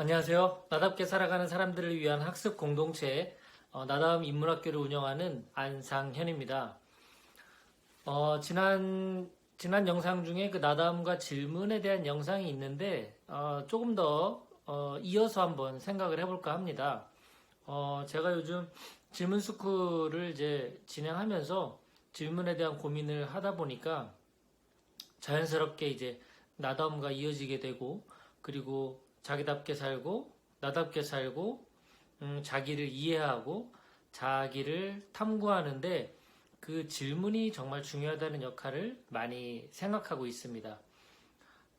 안녕하세요. 나답게 살아가는 사람들을 위한 학습 공동체 나다움 인문학교를 운영하는 안상현입니다. 지난 영상 중에 그 나다움과 질문에 대한 영상이 있는데 조금 더 이어서 한번 생각을 해볼까 합니다. 제가 요즘 질문 스쿨을 이제 진행하면서 질문에 대한 고민을 하다 보니까 자연스럽게 이제 나다움과 이어지게 되고, 그리고 자기답게 살고 나답게 살고 자기를 이해하고 자기를 탐구하는데 그 질문이 정말 중요하다는 역할을 많이 생각하고 있습니다.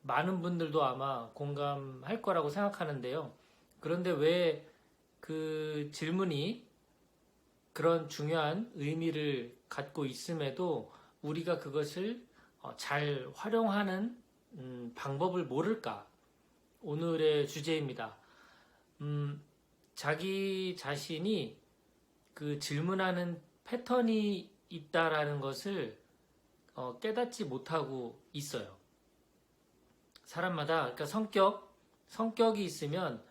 많은 분들도 아마 공감할 거라고 생각하는데요. 그런데 왜 그 질문이 그런 중요한 의미를 갖고 있음에도 우리가 그것을 잘 활용하는 방법을 모를까? 오늘의 주제입니다. 자기 자신이 그 질문하는 패턴이 있다라는 것을 깨닫지 못하고 있어요. 사람마다, 그러니까 성격이 있으면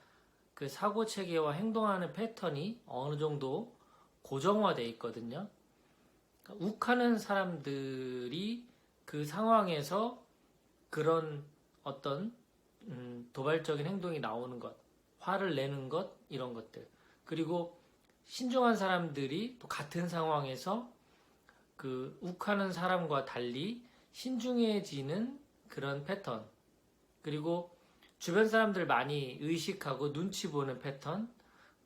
그 사고 체계와 행동하는 패턴이 어느 정도 고정화되어 있거든요. 그러니까 욱하는 사람들이 그 상황에서 그런 어떤 도발적인 행동이 나오는 것, 화를 내는 것, 이런 것들. 그리고 신중한 사람들이 또 같은 상황에서 그 욱하는 사람과 달리 신중해지는 그런 패턴. 그리고 주변 사람들 많이 의식하고 눈치 보는 패턴.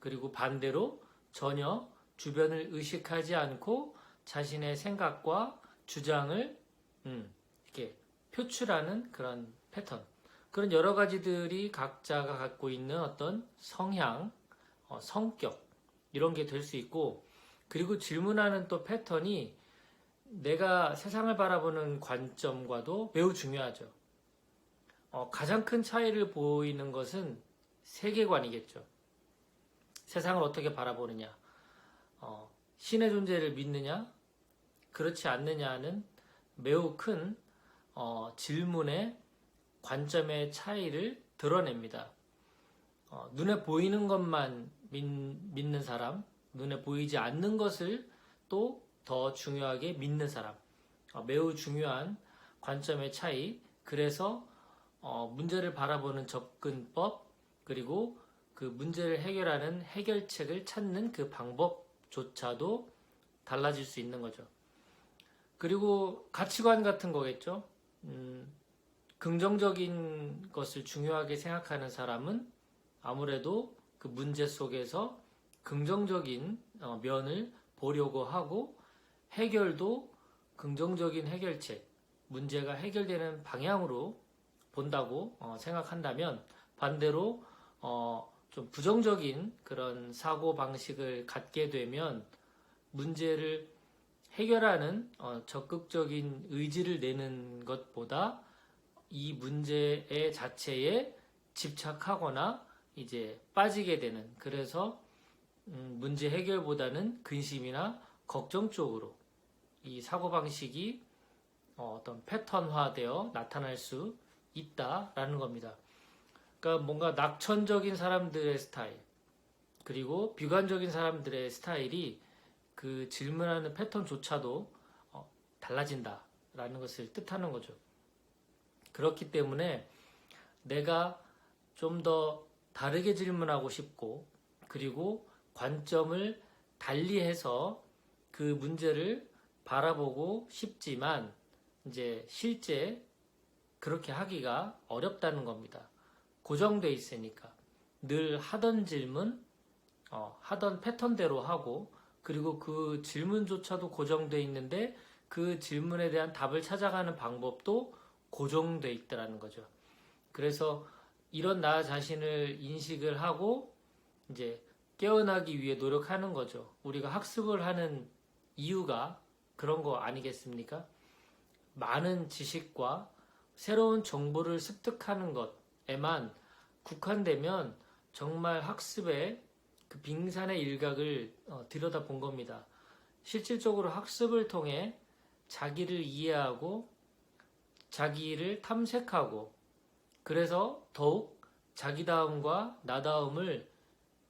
그리고 반대로 전혀 주변을 의식하지 않고 자신의 생각과 주장을 이렇게 표출하는 그런 패턴. 그런 여러 가지들이 각자가 갖고 있는 어떤 성향, 성격, 이런 게 될 수 있고, 그리고 질문하는 또 패턴이 내가 세상을 바라보는 관점과도 매우 중요하죠. 가장 큰 차이를 보이는 것은 세계관이겠죠. 세상을 어떻게 바라보느냐, 신의 존재를 믿느냐, 그렇지 않느냐는 매우 큰 질문의 관점의 차이를 드러냅니다. 눈에 보이는 것만 믿는 사람, 눈에 보이지 않는 것을 또 더 중요하게 믿는 사람, 매우 중요한 관점의 차이. 그래서 문제를 바라보는 접근법, 그리고 그 문제를 해결하는 해결책을 찾는 그 방법조차도 달라질 수 있는 거죠. 그리고 가치관 같은 거겠죠. 긍정적인 것을 중요하게 생각하는 사람은 아무래도 그 문제 속에서 긍정적인 면을 보려고 하고, 해결도 긍정적인 해결책, 문제가 해결되는 방향으로 본다고 생각한다면, 반대로 좀 부정적인 그런 사고 방식을 갖게 되면 문제를 해결하는 적극적인 의지를 내는 것보다 이 문제의 자체에 집착하거나 이제 빠지게 되는, 그래서 문제 해결보다는 근심이나 걱정 쪽으로 이 사고방식이 어떤 패턴화되어 나타날 수 있다라는 겁니다. 그러니까 뭔가 낙천적인 사람들의 스타일, 그리고 비관적인 사람들의 스타일이 그 질문하는 패턴조차도 달라진다라는 것을 뜻하는 거죠. 그렇기 때문에 내가 좀 더 다르게 질문하고 싶고, 그리고 관점을 달리해서 그 문제를 바라보고 싶지만 이제 실제 그렇게 하기가 어렵다는 겁니다. 고정돼 있으니까 늘 하던 질문, 하던 패턴대로 하고, 그리고 그 질문조차도 고정돼 있는데 그 질문에 대한 답을 찾아가는 방법도 고정돼 있다는 거죠. 그래서 이런 나 자신을 인식을 하고 이제 깨어나기 위해 노력하는 거죠. 우리가 학습을 하는 이유가 그런 거 아니겠습니까? 많은 지식과 새로운 정보를 습득하는 것에만 국한되면 정말 학습의 그 빙산의 일각을 들여다본 겁니다. 실질적으로 학습을 통해 자기를 이해하고 자기를 탐색하고, 그래서 더욱 자기다움과 나다움을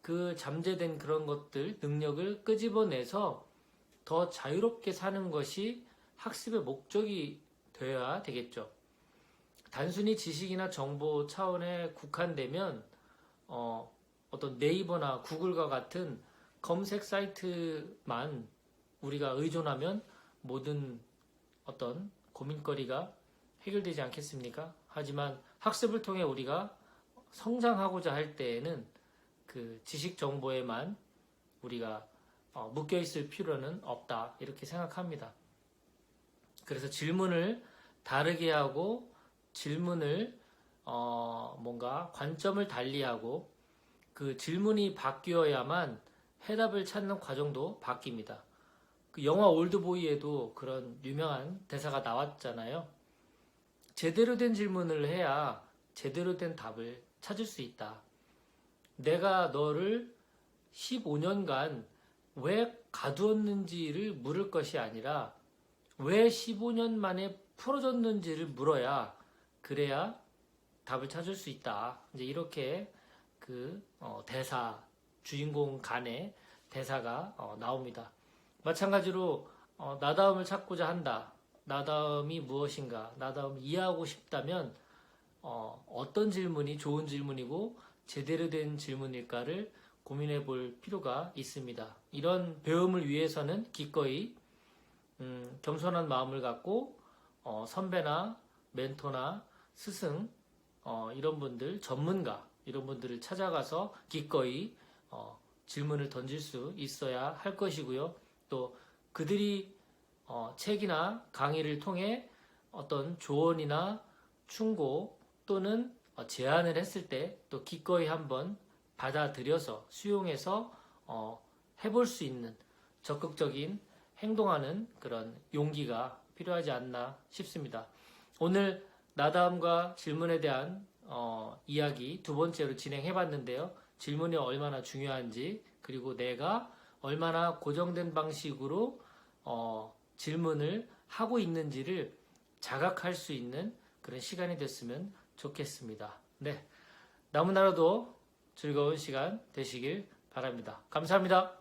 그 잠재된 그런 것들, 능력을 끄집어내서 더 자유롭게 사는 것이 학습의 목적이 되어야 되겠죠. 단순히 지식이나 정보 차원에 국한되면 어떤 네이버나 구글과 같은 검색 사이트만 우리가 의존하면 모든 어떤 고민거리가 해결되지 않겠습니까? 하지만 학습을 통해 우리가 성장하고자 할 때에는 그 지식 정보에만 우리가 묶여 있을 필요는 없다, 이렇게 생각합니다. 그래서 질문을 다르게 하고 질문을 뭔가 관점을 달리하고 그 질문이 바뀌어야만 해답을 찾는 과정도 바뀝니다. 그 영화 올드보이에도 그런 유명한 대사가 나왔잖아요. 제대로 된 질문을 해야 제대로 된 답을 찾을 수 있다. 내가 너를 15년간 왜 가두었는지를 물을 것이 아니라 왜 15년 만에 풀어졌는지를 물어야 그래야 답을 찾을 수 있다. 이제 이렇게 그 대사, 주인공 간의 대사가 나옵니다. 마찬가지로 나다움을 찾고자 한다. 나다움이 무엇인가? 나다움을 이해하고 싶다면 어떤 질문이 좋은 질문이고 제대로 된 질문일까를 고민해 볼 필요가 있습니다. 이런 배움을 위해서는 기꺼이 겸손한 마음을 갖고 선배나 멘토나 스승 이런 분들, 전문가 이런 분들을 찾아가서 기꺼이 질문을 던질 수 있어야 할 것이고요. 또 그들이 책이나 강의를 통해 어떤 조언이나 충고 또는 제안을 했을 때 또 기꺼이 한번 받아들여서 수용해서 해볼 수 있는 적극적인 행동하는 그런 용기가 필요하지 않나 싶습니다. 오늘 나다움과 질문에 대한 이야기 두 번째로 진행해 봤는데요. 질문이 얼마나 중요한지, 그리고 내가 얼마나 고정된 방식으로 질문을 하고 있는지를 자각할 수 있는 그런 시간이 됐으면 좋겠습니다. 네, 남은 하루도 즐거운 시간 되시길 바랍니다. 감사합니다.